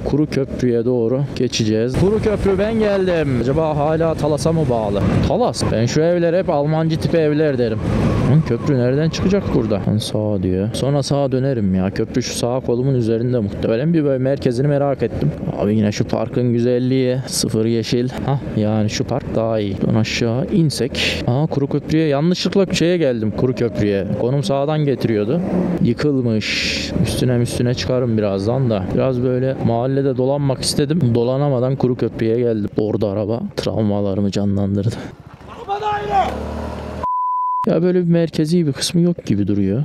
Kuru Köprü'ye doğru geçeceğiz. Kuru Köprü, ben geldim. Acaba hala Talas'a mı bağlı? Talas. Ben şu evler hep Almancı tipi evler derim. Köprü nereden çıkacak burada? Sağa diyor. Sonra sağa dönerim ya. Köprü şu sağ kolumun üzerinde muhtemelen. Bir böyle merkezini merak ettim. Abi yine şu parkın güzelliği. Sıfır yeşil. Yani şu park daha iyi. Sonra aşağı insek. Kuru Köprü'ye yanlışlıkla şeye geldim. Kuru Köprü'ye. Konum sağdan getiriyordu. Yıkılmış. Üstüne çıkarım birazdan da. Biraz böyle mahallede dolanmak istedim. Dolanamadan Kuru Köprü'ye geldim. Orada araba travmalarımı canlandırdı. Ya böyle bir merkezi bir kısmı yok gibi duruyor.